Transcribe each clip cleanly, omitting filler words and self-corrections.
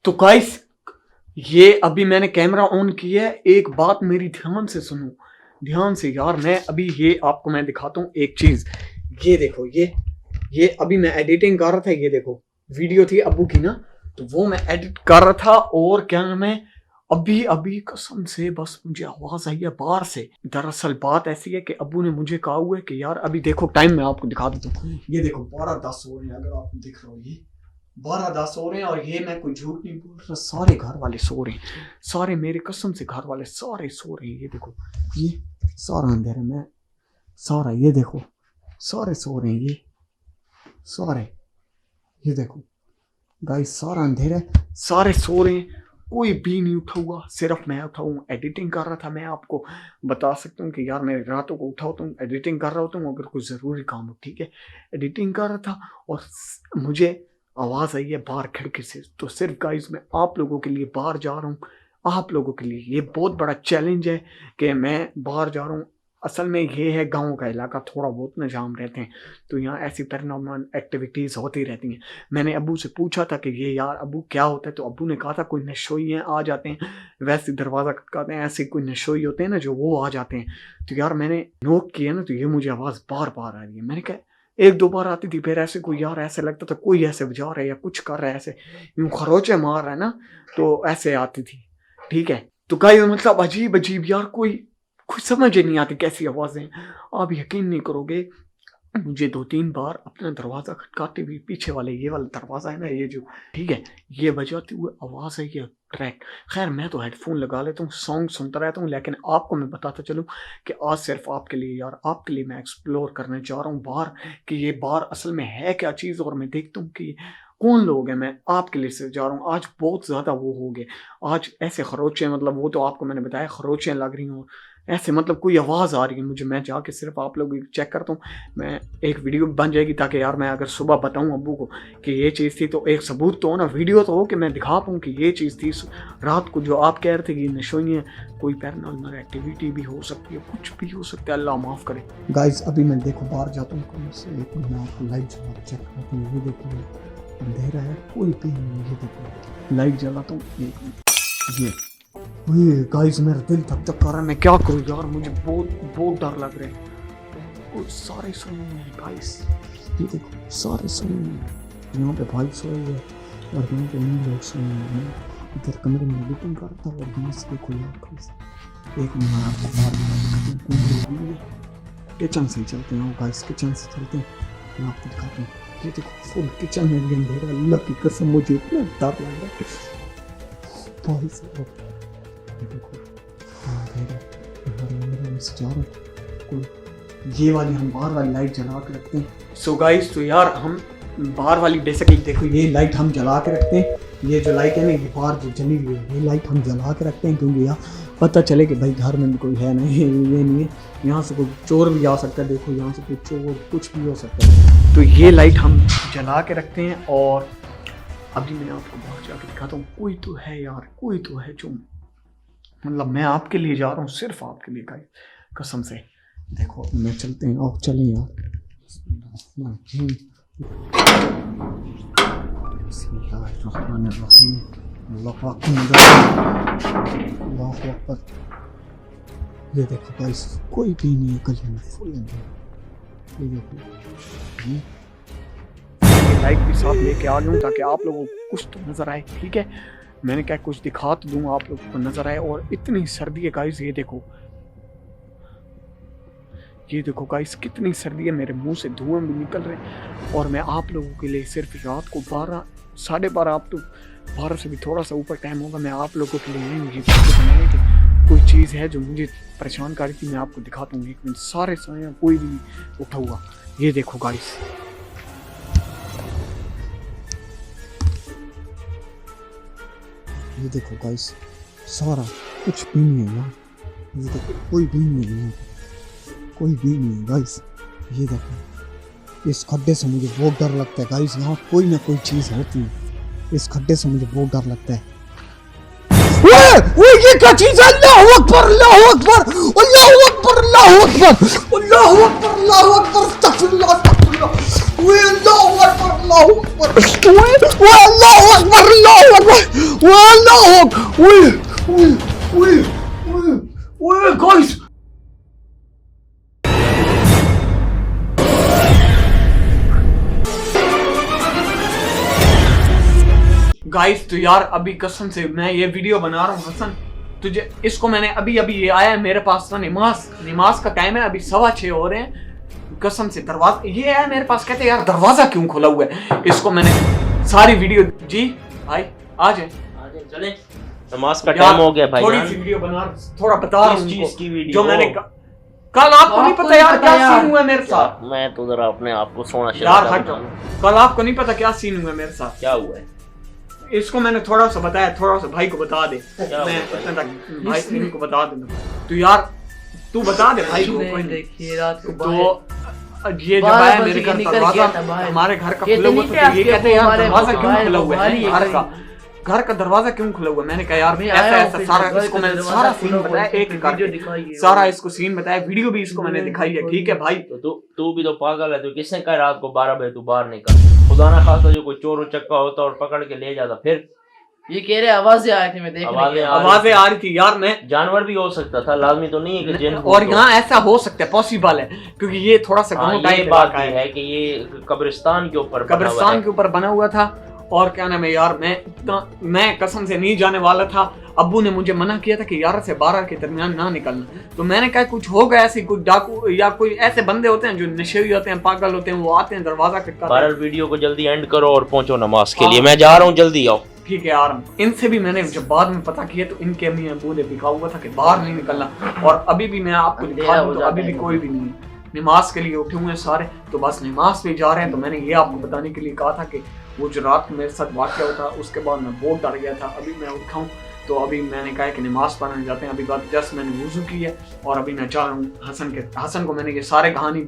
तो गाइस ये अभी मैंने कैमरा ऑन किया है, एक बात मेरी ध्यान से सुनो, ध्यान से यार। मैं अभी ये आपको मैं दिखाता हूँ एक चीज। ये देखो, ये अभी मैं एडिटिंग कर रहा था। ये देखो वीडियो थी अब्बू की ना, तो वो मैं एडिट कर रहा था। और क्या नाम है, अभी अभी कसम से बस मुझे आवाज आई है बाहर से। दरअसल बात ऐसी है कि अब्बू ने मुझे कहा हुआ है कि यार अभी देखो टाइम मैं आपको दिखा देता हूँ। ये देखो 12:10 हो रहे हैं, अगर आपको दिख रहा हो ये 12:10 हो रहे हैं। और ये मैं कोई झूठ नहीं बोल रहा, सारे घर वाले सो रहे हैं, सारे मेरे कसम से घर वाले सारे सो रहे हैं। ये देखो ये सारा अंधेरा, मैं सारा ये देखो सारे सो रहे हैं, ये सारे, ये देखो गाइस सारा अंधेरा है, सारे सो रहे हैं, कोई भी नहीं उठा हुआ, सिर्फ मैं उठा हूँ। एडिटिंग कर रहा था। मैं आपको बता सकता हूँ कि यार मैं रातों को उठा होता हूँ, एडिटिंग कर रहा होता हूँ अगर कोई ज़रूरी काम हो, ठीक है। एडिटिंग कर रहा था और मुझे आवाज़ आई है बाहर खिड़की से। तो सिर्फ गाइस मैं आप लोगों के लिए बाहर जा रहा हूँ, आप लोगों के लिए ये बहुत बड़ा चैलेंज है कि मैं बाहर जा रहा हूँ। असल में ये है गांव का इलाका, थोड़ा बहुत न जाम रहते हैं, तो यहाँ ऐसी पैरानॉर्मल एक्टिविटीज़ होती रहती हैं। मैंने अब्बू से पूछा था कि ये यार अब्बू क्या होता है, तो अब्बू ने कहा था कोई नशोई हैं आ जाते हैं, वैसे दरवाज़ा खटकाते हैं, ऐसे कोई नशोई होते हैं ना जो वो आ जाते हैं। तो यार मैंने नोट किया ना, तो ये मुझे आवाज़ बार बार आ रही है। मैंने कहा एक दो बार आती थी, फिर ऐसे कोई यार ऐसे लगता था कोई ऐसे बजा रहा है या कुछ कर रहा है, ऐसे यूँ खरोचे मार रहा है ना, तो ऐसे आती थी, ठीक है। तो कई मतलब अजीब अजीब यार, कोई समझ ही नहीं आती कैसी आवाज़ें। आप यकीन नहीं करोगे, मुझे 2-3 बार अपना दरवाज़ा खटकाते हुए पीछे वाले ये वाला दरवाज़ा है ना, ये जो, ठीक है, ये बजाती हुई आवाज़ है, ये ट्रैक। खैर मैं तो हेडफोन लगा लेता हूँ, सॉन्ग सुनता रहता हूँ, लेकिन आपको मैं बताता चलूँ कि आज सिर्फ आपके लिए यार, आपके लिए मैं एक्सप्लोर करने जा रहा हूँ बाहर, कि ये बाहर असल में है क्या चीज़। और मैं देखता हूँ कि कौन लोग हैं, मैं आपके लिए से जा रहा हूँ। आज बहुत ज़्यादा वो हो गए, आज ऐसे खरोचे, मतलब वो तो आपको मैंने बताया खरोचें लग रही हूँ ऐसे, मतलब कोई आवाज़ आ रही है मुझे। मैं जाके सिर्फ आप लोग चेक करता हूँ, मैं एक वीडियो बन जाएगी ताकि यार मैं अगर सुबह बताऊँ अब्बू को कि ये चीज़ थी, तो एक सबूत तो हो ना, वीडियो तो हो कि मैं दिखा पाऊँ कि ये चीज़ थी रात को जो आप कह रहे थे कि नशोई है। कोई पैरानॉर्मल एक्टिविटी भी हो सकती है, कुछ भी हो सकता है, अल्लाह माफ़ करे। गाइस अभी मैं देखो बाहर जाता हूँ, कौन से एक मिनट में आपको लाइट जला चेक करता हूँ। ये देखो अंधेरा है, कोई भी नहीं, ये देखो लाइट जलाता हूँ एक मिनट। ये गाइस मेरा दिल धक धक कर रहा है, मैं क्या करूँ यार, मुझे बहुत डर लग रहा है। और सारे सोए हैं गाइस, ये देखो सारे सोए हैं, यहाँ पे भाई सोए हैं और यहाँ पे इन लोग सोए हैं। इधर कमरे में एडिटिंग कर रहा था और यहाँ से देखो यार गाइस, एक मिनट आपको बाहर किचन से चलते हैं गाइस, किचन से चलते हैं, मैं आपको दिखाता हूँ। ये देखो फुल किचन में भी अंधेरा, अल्लाह की कसम मुझे इतना डर लग रहा है भाई साहब। देखो ये वाली हम बाहर वाली लाइट जला के रखते हैं। सो गाइस तो यार हम बाहर वाली बेसिकली देखो ये लाइट हम जला के रखते हैं। ये जो लाइट है ना, ये बाहर जो जली हुई है, ये लाइट हम जला के रखते हैं, क्योंकि यार पता चले कि भाई घर में भी कोई है नहीं, ये नहीं है, यहाँ से कोई चोर भी आ सकता है। देखो यहाँ से कोई चोर कुछ भी हो सकता है, तो ये लाइट हम जला के रखते हैं। और अभी मैं आपको बाहर जाकर दिखाता हूँ, कोई तो है यार, कोई तो है जो, मतलब मैं आपके लिए जा रहा हूँ, सिर्फ आपके लिए गाइस, कसम से। देखो मैं चलते हैं, और चलें यार। ये देखो गाइस कोई भी नहीं है गली में, फुल अंधेरा। ये देखो लाइट भी साथ लेके आ गया हूँ ताकि आप लोगों को कुछ तो नजर आए, ठीक है। मैंने क्या कुछ दिखा तो दूँ आप लोगों को नजर आए। और इतनी सर्दी है गाइस, ये देखो, ये देखो गाइस कितनी सर्दी है, मेरे मुंह से धुआं भी निकल रहे। और मैं आप लोगों के लिए सिर्फ रात को 12 साढ़े 12, आप तो 12 से भी थोड़ा सा ऊपर टाइम होगा, मैं आप लोगों के लिए ये बनाने की कोई चीज़ है जो मुझे परेशान कर रही थी, मैं आपको दिखाता हूँ। एक मिनट, सारे सोए, कोई भी उठा हुआ। ये देखो गाइस, ये देखो गाइस सारा कुछ भी नहीं है यार, ये देखो कोई भी नहीं है, कोई भी नहीं है गाइस। ये देखो इस खड्डे से मुझे बहुत डर लगता है गाइस, यहाँ कोई ना कोई चीज़ होती है, इस खड्डे से मुझे बहुत डर लगता है। ये क्या चीज़ है? अल्लाहु अकबर, अल्लाहु अकबर, अल्लाहु अकबर, अल्लाहु अकबर, अल्लाहु अकबर, अल्लाहु अकबर, अस्तगफिरुल्लाह, अस्तगफिरुल्लाह, वे अल्लाहु अकबर, अल्लाहु अकबर, वे अल्लाहु अकबर, अल्लाहु अकबर, ओए गाइस, गाइस तो यार अभी कसम से मैं ये वीडियो बना रहा हूँ हसन, तुझे इसको मैंने अभी ये आया है मेरे पास ना, नमाज का टाइम है, अभी 6:15 हो रहे हैं। कसम से दरवाजा ये है मेरे पास, कहते यार दरवाजा क्यों खुला हुआ है। इसको मैंने सारी वीडियो, जी भाई आ जाए चले, नमाज का टाइम हो गया भाई। थोड़ी सी वीडियो बना, थोड़ा बता रहा हूँ चीज की वीडियो जो मैंने कल, आपको नहीं पता यार क्या सीन हुआ मेरे साथ। मैं तो जरा अपने आप को सोना यार हट, कल आपको नहीं पता क्या सीन हुआ मेरे साथ। क्या हुआ है इसको मैंने थोड़ा सा बताया, थोड़ा सा भाई को बता दे, मैं इतना तक भाई इनको बता देना। तो यार तू बता दे भाई को। देखिए रात को तो ये जब आया मेरे घर दरवाजा, हमारे घर का खुला हुआ, तो ये कहते यार दरवाजा क्यों खुला हुआ है, घर का दरवाजा क्यों खुला हुआ। मैंने कहा यार ऐसा सारा, इसको मैंने सारा सीन बताया, एक करके सारा इसको सीन बताया, वीडियो भी इसको मैंने दिखाई है। ठीक है भाई, तो तू भी तो पागल है। तो किसने कहा रात को 12 बजे तू बाहर निकल? खुदा ना खासा जो कोई चोर उचक्का होता और पकड़ के ले जाता। फिर ये कह रहे आवाजें आ रही थी, मैं देख आवाजें आ रही थी यार। मैं जानवर भी हो सकता था, लाजमी तो नहीं है कि जिन। और यहाँ ऐसा हो सकता है, पॉसिबल है, क्योंकि ये थोड़ा सा गांव टाइप बात है कि ये कब्रिस्तान के ऊपर बना हुआ था। और क्या नाम है यार, मैं कसम से नहीं जाने वाला था। अब्बू ने मुझे मना किया था कि 11 से 12 के दरमियान ना निकलना। तो मैंने कहा कुछ होगा ऐसे, कुछ डाकू या कोई ऐसे बंदे होते हैं जो नशे हुए होते हैं, पागल होते हैं, वो आते हैं दरवाजा खटकाते हैं। वीडियो को जल्दी एंड करो और पहुंचो नमाज के लिए। मैं जा रहा हूँ, जल्दी आओ। ठीक है यार, इनसे भी मैंने जब बाद में पता किया तो इनके अम्मी अब्बू ने लिखा हुआ था कि बाहर नहीं निकलना। और अभी भी मैं आपको दिखा दूं तो अभी भी कोई भी नहीं है, नमाज के लिए उठे हुए हैं सारे, तो बस नमाज पे जा रहे हैं। तो मैंने ये आपको बताने के लिए कहा था कि वो जो रात मेरे साथ वाक़या हुआ था, उसके बाद मैं बहुत डर गया था। अभी मैं उठा हूँ तो अभी मैंने कहा कि नमाज पढ़ने जाते हैं। अभी बात जस्ट मैंने वुज़ू की है और अभी मैं चाह रहा हूँ हसन को मैंने ये सारे कहानी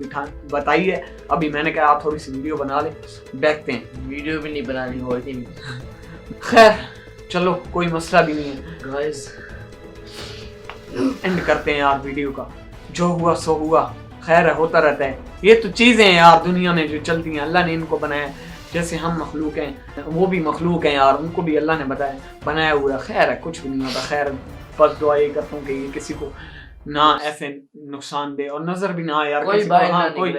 बताई है। अभी मैंने कहा आप थोड़ी सी वीडियो बना ले, बैठते हैं। वीडियो भी नहीं बनानी हो रही थी, खैर चलो कोई मसला भी नहीं है गाइस, एंड करते हैं यार वीडियो का। जो हुआ सो हुआ, खैर है, होता रहता है। ये तो चीज़ें हैं यार दुनिया में जो चलती हैं, अल्लाह ने इनको बनाया। जैसे हम मखलूक हैं, वो भी मखलूक हैं यार, उनको भी अल्लाह ने बनाया हुआ है। खैर है, कुछ भी नहीं होता। खैर बस दुआ ये करता हूँ कि ये किसी को ना ऐसे नुकसान दे और नजर भी ना आए यार कोई कोई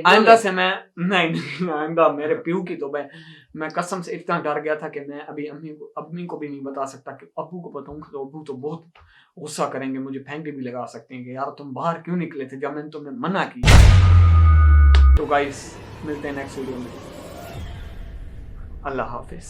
आइंदा से मैं नहीं आइंदा मेरे प्यू की तो मैं कसम से इतना डर गया था कि मैं अभी अम्मी को भी नहीं बता सकता कि अब्बू को बताऊंगा तो अब्बू तो बहुत गुस्सा करेंगे, मुझे फेंके भी लगा सकते हैं कि यार तुम बाहर क्यों निकले थे जब मैंने तुम्हें मना किया। तो गाइस मिलते हैं नेक्स्ट वीडियो में, अल्लाह हाफिज।